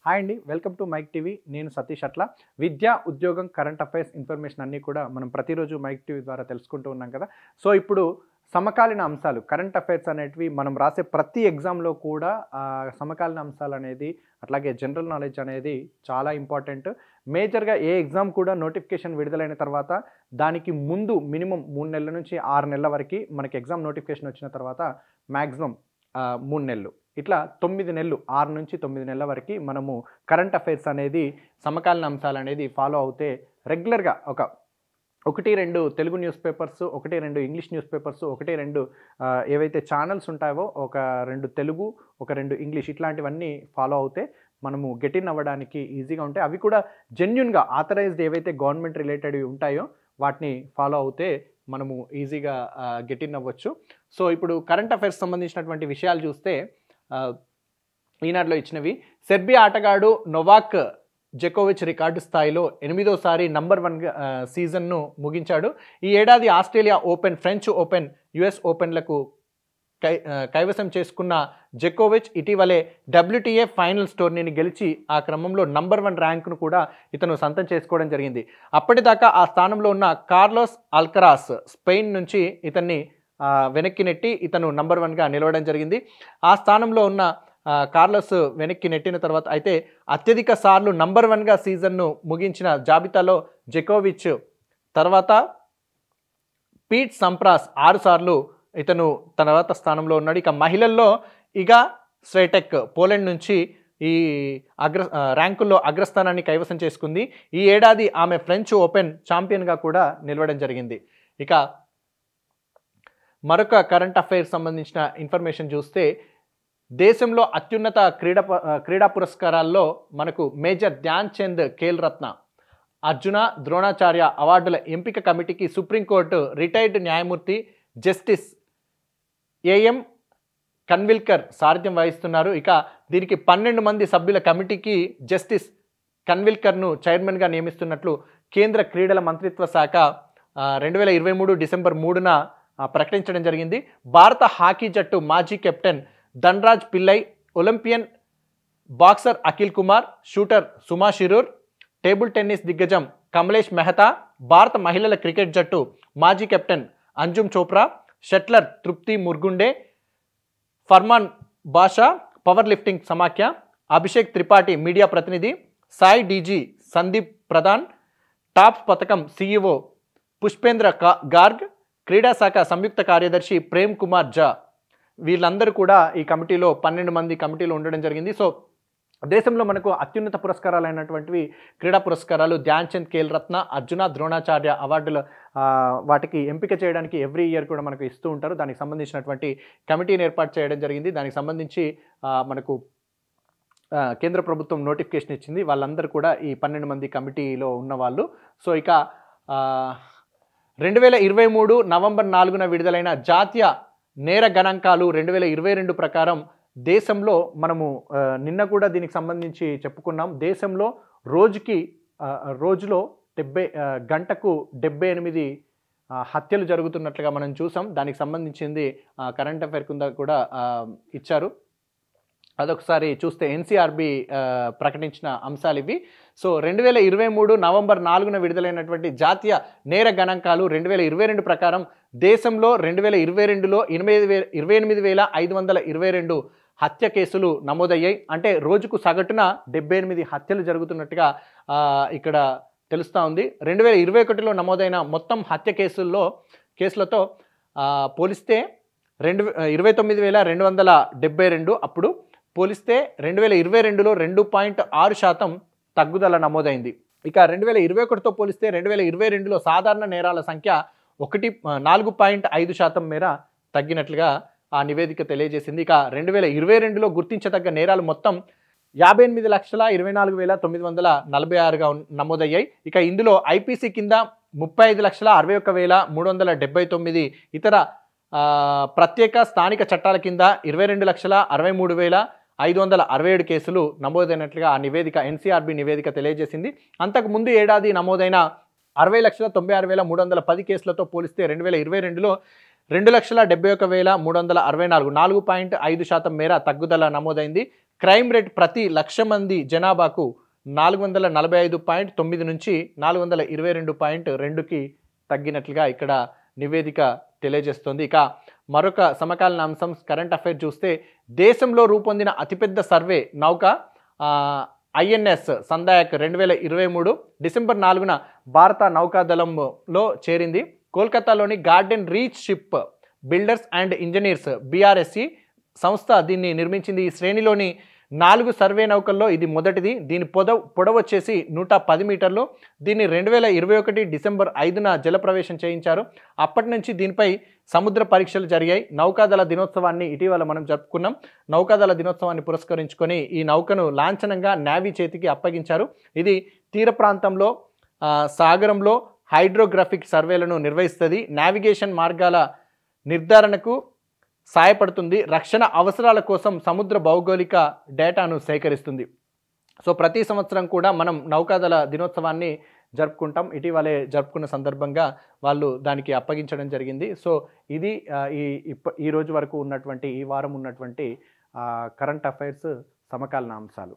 Hi అండి, welcome to mic TV. నేను సతీష్. అట్లా విద్య, ఉద్యోగం, కరెంట్ అఫైర్స్ ఇన్ఫర్మేషన్ అన్నీ కూడా మనం ప్రతిరోజు మైక్ టీవీ ద్వారా తెలుసుకుంటూ ఉన్నాం కదా. సో ఇప్పుడు సమకాలీన అంశాలు, కరెంట్ అఫైర్స్ అనేటివి మనం రాసే ప్రతి ఎగ్జామ్లో కూడా సమకాలీన అంశాలు అనేది, అట్లాగే జనరల్ నాలెడ్జ్ అనేది చాలా ఇంపార్టెంట్. మేజర్గా ఏ ఎగ్జామ్ కూడా నోటిఫికేషన్ విడుదలైన తర్వాత దానికి ముందు మినిమం 3 నెలల నుంచి 6 నెలల వరకు మనకి ఎగ్జామ్ నోటిఫికేషన్ వచ్చిన తర్వాత మ్యాక్సిమం 3 నెలలు, ఇట్లా 9 నెలలు, 6 నుంచి 9 నెలల వరకు మనము కరెంట్ అఫైర్స్ అనేది, సమకాలీన అంశాలు అనేది ఫాలో అవుతే రెగ్యులర్గా ఒకటి రెండు Telugu news papers, 1-2 English news papers, 1-2 ఏవైతే ఛానల్స్ ఉంటాయో, 2 తెలుగు, 2 ఇంగ్లీష్, ఇట్లాంటివన్నీ ఫాలో అవుతే మనము గెట్ ఇన్ అవ్వడానికి ఈజీగా ఉంటాయి. అవి కూడా జెన్యున్గా ఆథరైజ్డ్ ఏవైతే గవర్నమెంట్ రిలేటెడ్ ఉంటాయో వాటిని ఫాలో అవుతే మనము ఈజీగా గెట్ ఇన్ అవ్వచ్చు. సో ఇప్పుడు కరెంట్ అఫైర్స్ సంబంధించినటువంటి విషయాలు చూస్తే ఈనాడులో ఇచ్చినవి. సెర్బియా ఆటగాడు నోవాక్ జోకోవిచ్ రికార్డు స్థాయిలో 8వ నంబర్ 1 సీజన్ను ముగించాడు. ఈ ఏడాది Australia Open, French Open, US ఓపెన్లకు కైవసం చేసుకున్న జోకోవిచ్ ఇటీవలే WTA ఫైనల్స్ టోర్నీని గెలిచి ఆ క్రమంలో నంబర్ 1 ర్యాంకును కూడా ఇతను సొంతం చేసుకోవడం జరిగింది. అప్పటిదాకా ఆ స్థానంలో ఉన్న కార్లోస్ అల్కరాస్ స్పెయిన్ నుంచి ఇతన్ని వెనక్కి నెట్టి ఇతను నంబర్ 1గా నిలవడం జరిగింది. ఆ స్థానంలో ఉన్న కార్లోస్ వెనక్కి నెట్టిన తర్వాత అయితే అత్యధిక సార్లు నంబర్ 1గా సీజన్ను ముగించిన జాబితాలో జోకోవిచ్ తర్వాత పీట్ సంప్రాస్ 6 సార్లు ఇతను తర్వాత స్థానంలో ఉన్నాడు. ఇక మహిళల్లో ఇగా స్వీటెక్ పోలాండ్ నుంచి ఈ ర్యాంకుల్లో అగ్రస్థానాన్ని కైవసం చేసుకుంది. ఈ ఏడాది ఆమె ఫ్రెంచ్ ఓపెన్ ఛాంపియన్గా కూడా నిలవడం జరిగింది. ఇక మరొక కరెంట్ అఫైర్స్ సంబంధించిన ఇన్ఫర్మేషన్ చూస్తే దేశంలో అత్యున్నత క్రీడా పురస్కారాల్లో మనకు మేజర్ ధ్యాన్ చంద్ ఖేల్ రత్న, అర్జున, ద్రోణాచార్య అవార్డుల ఎంపిక కమిటీకి సుప్రీంకోర్టు రిటైర్డ్ న్యాయమూర్తి జస్టిస్ ఏఎం కన్విల్కర్ సారథ్యం వహిస్తున్నారు. ఇక దీనికి 12 మంది సభ్యుల కమిటీకి జస్టిస్ కన్విల్కర్ను చైర్మన్గా నియమిస్తున్నట్లు కేంద్ర క్రీడల మంత్రిత్వ శాఖ 2023 డిసెంబర్ 3న ప్రకటించడం జరిగింది. భారత హాకీ జట్టు మాజీ captain Dhanraj Pillay, Olympian boxer Akhil Kumar, shooter Suma Shirur, table tennis దిగ్గజం కమలేష్ మెహతా, భారత మహిళల క్రికెట్ జట్టు మాజీ కెప్టెన్ అంజుమ్ చోప్రా, షట్లర్ తృప్తి ముర్గుండే, ఫర్మాన్ బాషా పవర్ లిఫ్టింగ్ సమాఖ్య, అభిషేక్ త్రిపాఠి మీడియా ప్రతినిధి, సాయి డీజీ సందీప్ ప్రధాన్, టాప్స్ పథకం CEO పుష్పేంద్ర గార్గ్, క్రీడా శాఖ సంయుక్త కార్యదర్శి ప్రేమ్ కుమార్ జా, వీళ్ళందరూ కూడా ఈ కమిటీలో 12 మంది కమిటీలో ఉండడం జరిగింది. సో దేశంలో మనకు అత్యున్నత పురస్కారాలైనటువంటివి క్రీడా పురస్కారాలు ధ్యాన్ చంద్ ఖేల్ రత్న, అర్జున, ద్రోణాచార్య అవార్డులు వాటికి ఎంపిక చేయడానికి ఎవ్రీ ఇయర్ కూడా మనకు ఇస్తూ ఉంటారు. దానికి సంబంధించినటువంటి కమిటీని ఏర్పాటు చేయడం జరిగింది. దానికి సంబంధించి మనకు కేంద్ర ప్రభుత్వం నోటిఫికేషన్ ఇచ్చింది. వాళ్ళందరూ కూడా ఈ 12 మంది కమిటీలో ఉన్నవాళ్ళు. సో ఇక 2023 నవంబర్ 4న విడుదలైన జాతీయ నేర గణాంకాలు 2022 ప్రకారం దేశంలో మనము నిన్న కూడా దీనికి సంబంధించి చెప్పుకున్నాం. దేశంలో రోజులో గంటకు 78 హత్యలు జరుగుతున్నట్లుగా మనం చూసాం. దానికి సంబంధించింది కరెంట్ అఫైర్ కింద కూడా ఇచ్చారు. అదొకసారి చూస్తే NCRB ప్రకటించిన అంశాలు ఇవి. సో 2023 నవంబర్ 4న విడుదలైనటువంటి జాతీయ నేర గణాంకాలు 2022 ప్రకారం దేశంలో 2022లో 28,522 హత్య కేసులు నమోదయ్యాయి. అంటే రోజుకు సగటున 78 హత్యలు జరుగుతున్నట్టుగా ఇక్కడ తెలుస్తూ ఉంది. 2021లో నమోదైన మొత్తం హత్య కేసులతో పోలిస్తే 29,272 అప్పుడు పోలిస్తే 2022లో 2.6% తగ్గుదల నమోదైంది. ఇక 2021తో పోలిస్తే 2022లో సాధారణ నేరాల సంఖ్య 4.5% మేర తగ్గినట్లుగా ఆ నివేదిక తెలియజేసింది. ఇక 2022లో గుర్తించదగ్గ నేరాలు మొత్తం 58,24,946గా నమోదయ్యాయి. ఇక ఇందులో IPC కింద 35,61,379, ఇతర ప్రత్యేక స్థానిక చట్టాల కింద 22,63,567 కేసులు నమోదైనట్లుగా ఆ నివేదిక NCRB నివేదిక తెలియజేసింది. అంతకుముందు ఏడాది నమోదైన 60,96,310 కేసులతో పోలిస్తే 2022లో 2,71,364 4.5% మేర తగ్గుదల నమోదైంది. క్రైమ్ రేట్ ప్రతి 1,00,000 మంది జనాభాకు 445.9 నుంచి 422.2కి తగ్గినట్లుగా ఇక్కడ నివేదిక తెలియజేస్తుంది. ఇక మరొక సమకాలీన అంశం కరెంట్ అఫైర్ చూస్తే దేశంలో రూపొందిన అతిపెద్ద సర్వే నౌక ఐఎన్ఎస్ సందాయక్ 2023 డిసెంబర్ 4న భారత నౌకాదళంలో చేరింది. కోల్కతాలోని Garden Reach Ship Builders and Engineers BRSC సంస్థ దీన్ని నిర్మించింది. ఈ శ్రేణిలోని 4 సర్వే నౌకల్లో ఇది మొదటిది. దీని పొడవు వచ్చేసి 110 మీటర్లు. దీన్ని 2021 డిసెంబర్ 5న జలప్రవేశం చేయించారు. అప్పటి నుంచి దీనిపై సముద్ర పరీక్షలు జరిగాయి. నౌకాదళ దినోత్సవాన్ని ఇటీవల మనం జరుపుకున్నాం. నౌకాదళ దినోత్సవాన్ని పురస్కరించుకొని ఈ నౌకను లాంఛనంగా నేవీ చేతికి అప్పగించారు. ఇది తీర ప్రాంతంలో సాగరంలో హైడ్రోగ్రాఫిక్ సర్వేలను నిర్వహిస్తుంది. నావిగేషన్ మార్గాల నిర్ధారణకు సహాయపడుతుంది. రక్షణ అవసరాల కోసం సముద్ర భౌగోళిక డేటాను సేకరిస్తుంది. సో ప్రతి సంవత్సరం కూడా మనం నౌకాదళ దినోత్సవాన్ని జరుపుకుంటాం. ఇటీవలే జరుపుకున్న సందర్భంగా వాళ్ళు దానికి అప్పగించడం జరిగింది. సో ఇది ఈ రోజు వరకు ఉన్నటువంటి ఈ వారం ఉన్నటువంటి కరెంట్ అఫైర్స్ సమకాలీన అంశాలు.